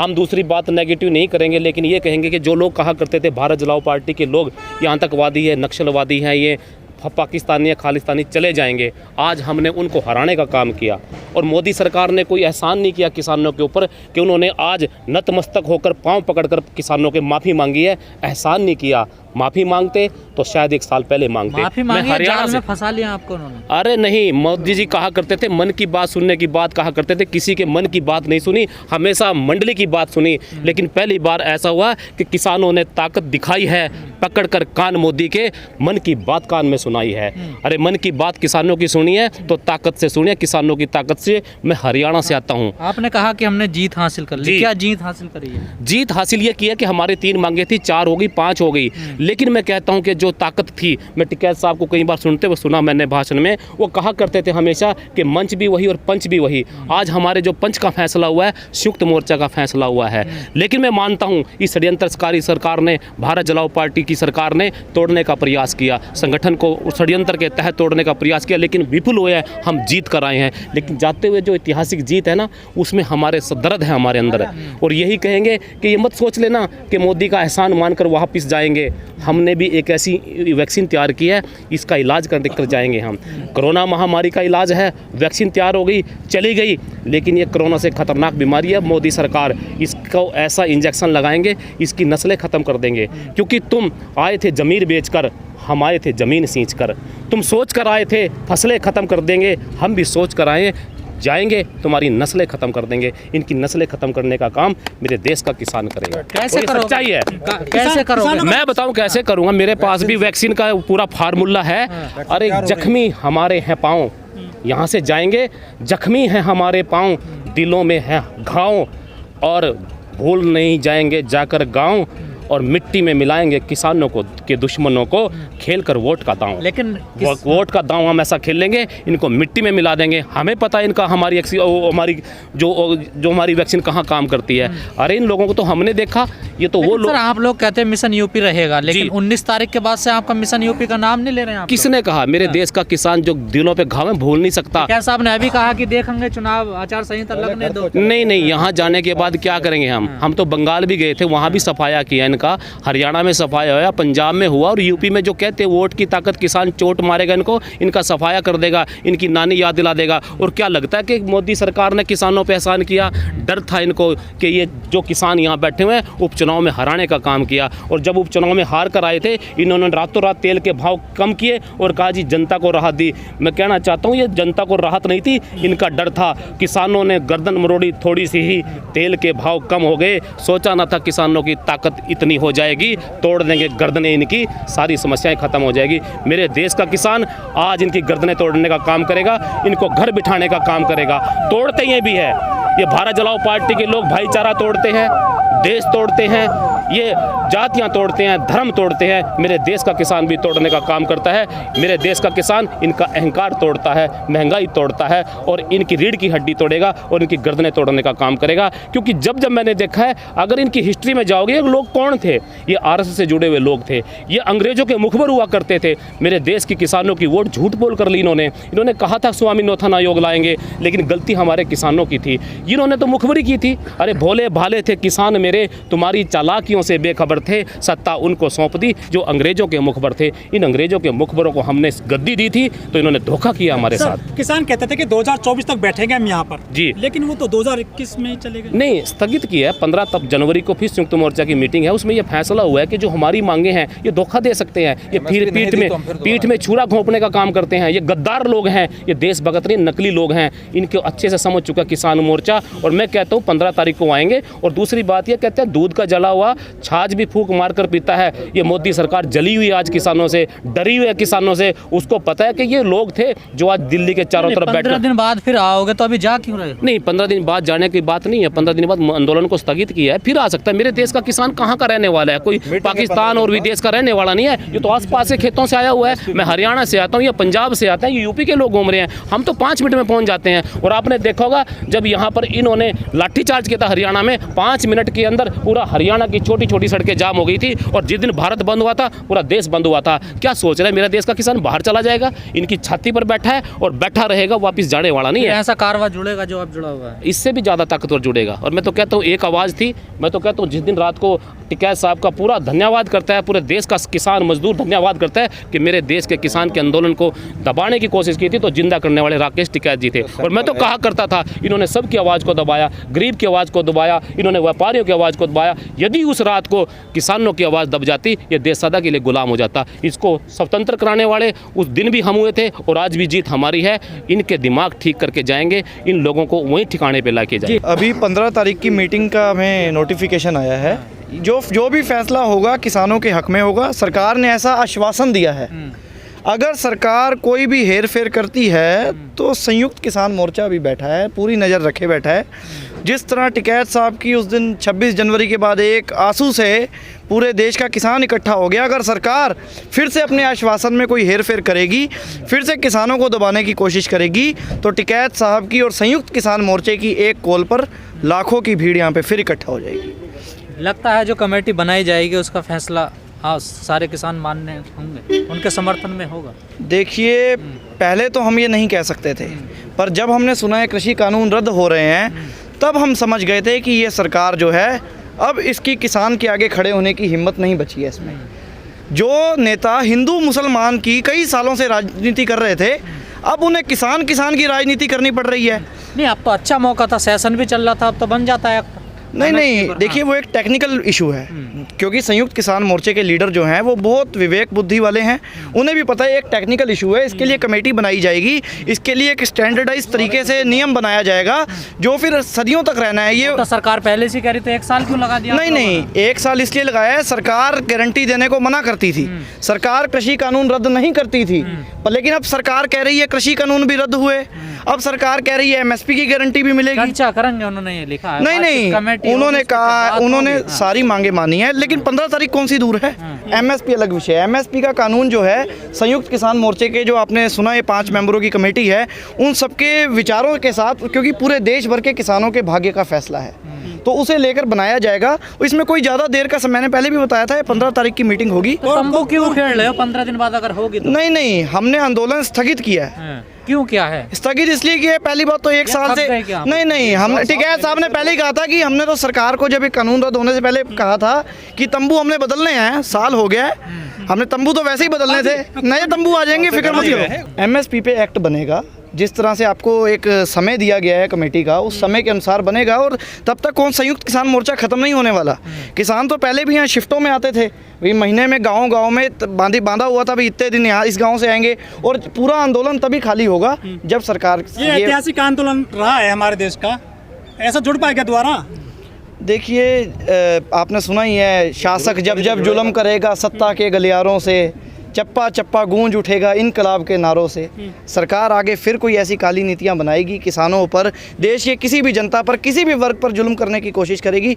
हम दूसरी बात नेगेटिव नहीं करेंगे, लेकिन ये कहेंगे कि जो लोग कहा करते थे भारत जलाओ पार्टी के लोग ये आतंकवादी है, नक्सलवादी हैं, ये पाकिस्तानी या खालिस्तानी चले जाएंगे, आज हमने उनको हराने का काम किया। और मोदी सरकार ने कोई एहसान नहीं किया किसानों के ऊपर कि उन्होंने आज नतमस्तक होकर पांव पकड़कर किसानों के माफ़ी मांगी है। एहसान नहीं किया, माफ़ी मांगते तो शायद 1 साल पहले मांगते। माफी मांगी, जाल में फंसा लिया आपको उन्होंने। अरे नहीं, मोदी जी कहा करते थे मन की बात सुनने की बात कहा करते थे, किसी के मन की बात नहीं सुनी, हमेशा मंडली की बात सुनी। लेकिन पहली बार ऐसा हुआ कि किसानों ने ताकत दिखाई है, पकड़कर कान मोदी के मन की बात कान में सुनाई है। अरे मन की बात किसानों की सुनी है तो ताकत से सुनिए, किसानों की ताकत से। मैं हरियाणा से आता हूँ। आपने कहा कि हमने जीत हासिल कर ली, क्या जीत हासिल करी है? जीत हासिल ये की है कि हमारी 3 मांगे थी, 4 हो गई, 5 हो गई। लेकिन मैं कहता हूं कि जो ताकत थी, मैं टिकैत साहब को कई बार सुनते हुए सुना मैंने भाषण में, वो कहा करते थे हमेशा कि मंच भी वही और पंच भी वही। आज हमारे जो पंच का फैसला हुआ है, संयुक्त मोर्चा का फैसला हुआ है। लेकिन मैं मानता हूं इस षड्यंत्रकारी सरकार ने, भारत जलाओ पार्टी की सरकार ने तोड़ने का प्रयास किया, संगठन को षड्यंत्र के तहत तोड़ने का प्रयास किया, लेकिन विफल हुए हैं। हम जीत कर आए हैं, लेकिन जाते हुए जो ऐतिहासिक जीत है ना, उसमें हमारे दर्द है हमारे अंदर। और यही कहेंगे कि ये मत सोच लेना कि मोदी का एहसान मानकर वापस जाएंगे। हमने भी एक ऐसी वैक्सीन तैयार की है, इसका इलाज कर जाएंगे हम। कोरोना महामारी का इलाज है, वैक्सीन तैयार हो गई, चली गई, लेकिन ये कोरोना से खतरनाक बीमारी है। मोदी सरकार इसको ऐसा इंजेक्शन लगाएंगे, इसकी नस्लें ख़त्म कर देंगे। क्योंकि तुम आए थे ज़मीन बेचकर, हम आए थे ज़मीन सींच कर। तुम सोच कर आए थे फसलें ख़त्म कर देंगे, हम भी सोच कर आए जाएंगे, तुम्हारी नस्लें ख़त्म कर देंगे। इनकी नस्लें ख़त्म करने का काम मेरे देश का किसान करेगा। कैसे करोगे? सच्चाई है। कैसे करोगे? मैं बताऊं कैसे करूंगा, मेरे पास भी वैक्सीन का पूरा फार्मूला है। अरे जख्मी हमारे हैं पाँव, यहाँ से जाएंगे, जख्मी हैं हमारे पाँव, दिलों में है घाव, और भूल नहीं जाएंगे जाकर गाँव, और मिट्टी में मिलाएंगे किसानों को के दुश्मनों को, खेलकर वोट का दांव। लेकिन वोट का दांव हम ऐसा खेल लेंगे, इनको मिट्टी में मिला देंगे। हमें पता है इनका हमारी जो हमारी वैक्सीन कहाँ काम करती है। अरे इन लोगों को तो हमने देखा, ये तो वो लोग। सर आप लोग कहते हैं मिशन यूपी रहेगा, लेकिन 19 तारीख के बाद से आपका मिशन यूपी का नाम नहीं ले रहे हैं आप। किसने कहा? मेरे देश का किसान जो दिलों पे घाव है भूल नहीं सकता। क्या साहब ने अभी कहा कि देखेंगे चुनाव आचार संहिता लगने दो। नहीं, यहाँ जाने के बाद क्या करेंगे हम तो बंगाल भी गए थे, वहाँ भी सफाया किया इनका, हरियाणा में सफाया हुआ, पंजाब में हुआ, और यूपी में जो कहते हैं वोट की ताकत, किसान चोट मारेगा इनको, इनका सफाया कर देगा, इनकी नानी याद दिला देगा। और क्या लगता है कि मोदी सरकार ने किसानों पे एहसान किया? डर था इनको कि ये जो किसान यहाँ बैठे हुए हैं उपचुनाव में हराने का काम किया। और जब उपचुनाव में हार कर आए थे, इन्होंने रातों रात तेल के भाव कम किए और कहा जी जनता को राहत दी। मैं कहना चाहता हूँ ये जनता को राहत नहीं थी, इनका डर था। किसानों ने गर्दन मरोड़ी, थोड़ी सी ही तेल के भाव कम हो गए, सोचा ना था किसानों की ताकत इतनी हो जाएगी, तोड़ देंगे गर्दनें इनकी, सारी समस्याएं खत्म हो जाएगी। मेरे देश का किसान आज इनकी गर्दनें तोड़ने का काम करेगा, इनको घर बिठाने का काम करेगा। तोड़ते ये भी है, ये भारत जलाओ पार्टी के लोग भाईचारा तोड़ते हैं, देश तोड़ते हैं, ये जातियां तोड़ते हैं, धर्म तोड़ते हैं। मेरे देश का किसान भी तोड़ने का काम करता है। मेरे देश का किसान इनका अहंकार तोड़ता है, महंगाई तोड़ता है, और इनकी रीढ़ की हड्डी तोड़ेगा और इनकी गर्दनें तोड़ने का काम करेगा। क्योंकि जब जब मैंने देखा है, अगर इनकी हिस्ट्री में जाओगे, ये लोग कौन थे? ये आरएसएस से जुड़े हुए लोग थे, ये अंग्रेजों के मुखबर हुआ करते थे। मेरे देश के किसानों की वोट झूठ बोल कर ली इन्होंने कहा था स्वामीनाथन आयोग लाएंगे, लेकिन गलती हमारे किसानों की थी, इन्होंने तो मुखबरी की थी। अरे भोले भाले थे किसान मेरे, तुम्हारी चालाकियों से बेखबर थे, सत्ता उनको सौंप दी जो अंग्रेजों के मुखबर थे। इन अंग्रेजों के मुखबरों को हमने गद्दी दी थी, तो इन्होंने धोखा किया हमारे साथ। किसान कहते थे कि 2024 तक बैठेंगे हम यहाँ पर जी, लेकिन वो तो 2021 में ही चले गए। नहीं, स्थगित किया है। 15 जनवरी को फिर संयुक्त मोर्चा की मीटिंग है, उसमें यह फैसला हुआ है कि जो हमारी मांगे हैं ये धोखा दे सकते हैं, ये फिर पीठ में छुरा घोंपने का काम करते हैं, ये गद्दार लोग हैं, ये देशभक्त नहीं नकली लोग हैं। इनको अच्छे से समझ चुका किसान मोर्चा, और मैं कहता हूँ 15 तारीख को आएंगे। और दूसरी बात ये कहते हैं दूध का जला हुआ छाछ भी फूंक मार कर पीता है। ये मोदी सरकार जली हुई आज किसानों से, डरी हुई है किसानों से। उसको पता है कि ये लोग थे जो आज दिल्ली के चारों तरफ बैठे। 15 दिन बाद फिर आओगे तो अभी जा क्यों रहे? नहीं, 15 दिन बाद जाने की बात नहीं है। 15 दिन बाद आंदोलन को स्थगित किया है, फिर आ सकता है। मेरे देश का किसान कहाँ का रहने वाला है? कोई पाकिस्तान और विदेश का रहने वाला नहीं है। ये तो आसपास से खेतों से आया हुआ है। मैं हरियाणा से आता हूँ, ये पंजाब से आता है, ये यूपी के लोग घूम रहे हैं। हम तो 5 मिनट में पहुँच जाते हैं। और आपने देखा होगा जब यहाँ पर इन्होंने लाठीचार्ज किया था हरियाणा में, 5 मिनट के अंदर पूरा हरियाणा की छोटी छोटी सड़कें सड़कें जाम हो गई थी, और जिस दिन भारत बंद हुआ था पूरा देश बंद हुआ था। क्या सोच रहे हैं मेरा देश का किसान बाहर चला जाएगा? इनकी छाती पर बैठा है और बैठा रहेगा, वापस जाने वाला नहीं है। ऐसा कारवा जुड़ेगा जो अब जुड़ा हुआ है, इससे भी ज़्यादा ताकतवर जुड़ेगा। और मैं तो कहता हूँ एक आवाज़ थी, मैं तो कहता हूँ जिस दिन रात को टिकैत साहब का पूरा धन्यवाद करता है, पूरे देश का किसान मजदूर धन्यवाद करता है कि मेरे देश के किसान के आंदोलन को दबाने की कोशिश की थी, तो जिंदा करने वाले राकेश टिकैत जी थे। और मैं तो कहा करता था इन्होंने सबकी आवाज़ को दबाया, गरीब की आवाज़ को दबाया, इन्होंने व्यापारियों की आवाज़ को दबाया। यदि उस रात को किसानों की आवाज़ दब जाती, ये देश सदा के लिए गुलाम हो जाता। इसको स्वतंत्र कराने वाले उस दिन भी हम हुए थे, और आज भी जीत हमारी है। इनके दिमाग ठीक करके जाएंगे, इन लोगों को वहीं ठिकाने पे लाके जाएंगे। अभी 15 तारीख की मीटिंग का हमें नोटिफिकेशन आया है। जो भी फैसला होगा किसानों के हक में होगा। सरकार ने ऐसा आश्वासन दिया है, अगर सरकार कोई भी हेर फेर करती है तो संयुक्त किसान मोर्चा भी बैठा है, पूरी नज़र रखे बैठा है। जिस तरह टिकैत साहब की उस दिन 26 जनवरी के बाद एक आंसू से पूरे देश का किसान इकट्ठा हो गया, अगर सरकार फिर से अपने आश्वासन में कोई हेर फेर करेगी, फिर से किसानों को दबाने की कोशिश करेगी, तो टिकैत साहब की और संयुक्त किसान मोर्चे की एक कॉल पर लाखों की भीड़ यहाँ पे फिर इकट्ठा हो जाएगी। लगता है जो कमेटी बनाई जाएगी उसका फैसला हाँ सारे किसान मानने होंगे, उनके समर्थन में होगा। देखिए, पहले तो हम ये नहीं कह सकते थे, पर जब हमने सुना है कृषि कानून रद्द हो रहे हैं, तब हम समझ गए थे कि ये सरकार जो है अब इसकी किसान के आगे खड़े होने की हिम्मत नहीं बची है इसमें। जो नेता हिंदू मुसलमान की कई सालों से राजनीति कर रहे थे, अब उन्हें किसान की राजनीति करनी पड़ रही है। नहीं, अब तो अच्छा मौका था, सेशन भी चल रहा था, अब तो बन जाता है। नहीं, देखिए वो एक टेक्निकल इशू है, क्योंकि संयुक्त किसान मोर्चे के लीडर जो हैं वो बहुत विवेक बुद्धि वाले हैं, उन्हें भी पता है एक टेक्निकल इशू है, इसके लिए कमेटी बनाई जाएगी, इसके लिए एक स्टैंडर्डाइज तरीके से नियम बनाया जाएगा जो फिर सदियों तक रहना है। ये तो सरकार पहले से कह रही थी, 1 साल क्यों लगा दिया? नहीं, 1 साल इसलिए लगाया है, सरकार गारंटी देने को मना करती थी, सरकार कृषि कानून रद्द नहीं करती थी, पर लेकिन अब सरकार कह रही है कृषि कानून भी रद्द हुए, अब सरकार कह रही है एमएसपी की गारंटी भी मिलेगी। चर्चा करेंगे, उन्होंने ये लिखा है। नहीं, उन्होंने कहा, उन्होंने सारी मांगे मानी है, लेकिन 15 तारीख कौन सी दूर है। एमएसपी अलग विषय है। एमएसपी का कानून जो है, संयुक्त किसान मोर्चे के जो आपने सुना ये 5 मेंबरों की कमेटी है, उन सबके विचारों के साथ, क्योंकि पूरे देश भर के किसानों के भाग्य का फैसला है, तो उसे लेकर बनाया जाएगा। इसमें कोई ज़्यादा देर का, मैंने पहले भी बताया था, 15 तारीख की मीटिंग होगी। तो तंबू क्यों खेल रहे हो? 15 दिन बाद अगर होगी तो? नहीं, हमने आंदोलन स्थगित किया है। क्यों क्या है स्थगित? इसलिए कि पहली बात तो 1 साल से नहीं, हमने टिकैत साहब ने पहले ही कहा था कि हमने तो सरकार को जब ये कानून रद्द होने से पहले कहा था कि तंबू हमने बदलने हैं, साल हो गया है, हमने तंबू तो वैसे ही बदलने थे, नए तंबू आ जाएंगे, फिक्र मत करो। एमएसपी पे एक्ट बनेगा, जिस तरह से आपको एक समय दिया गया है कमेटी का, उस समय के अनुसार बनेगा, और तब तक कौन संयुक्त किसान मोर्चा ख़त्म नहीं होने वाला। किसान तो पहले भी यहाँ शिफ्टों में आते थे, भाई महीने में गांव में बांधा हुआ था, भाई इतने दिन यहाँ इस गांव से आएंगे, और पूरा आंदोलन तभी खाली होगा जब सरकार ये ऐतिहासिक आंदोलन रहा है हमारे देश का, ऐसा जुड़ पाएगा दोबारा? देखिए, आपने सुना ही है, शासक जब जब जुल्म करेगा सत्ता के गलियारों से, चप्पा चप्पा गूंज उठेगा इनकलाब के नारों से। सरकार आगे फिर कोई ऐसी काली नीतियां बनाएगी, किसानों पर, देश के किसी भी जनता पर, किसी भी वर्ग पर जुल्म करने की कोशिश करेगी।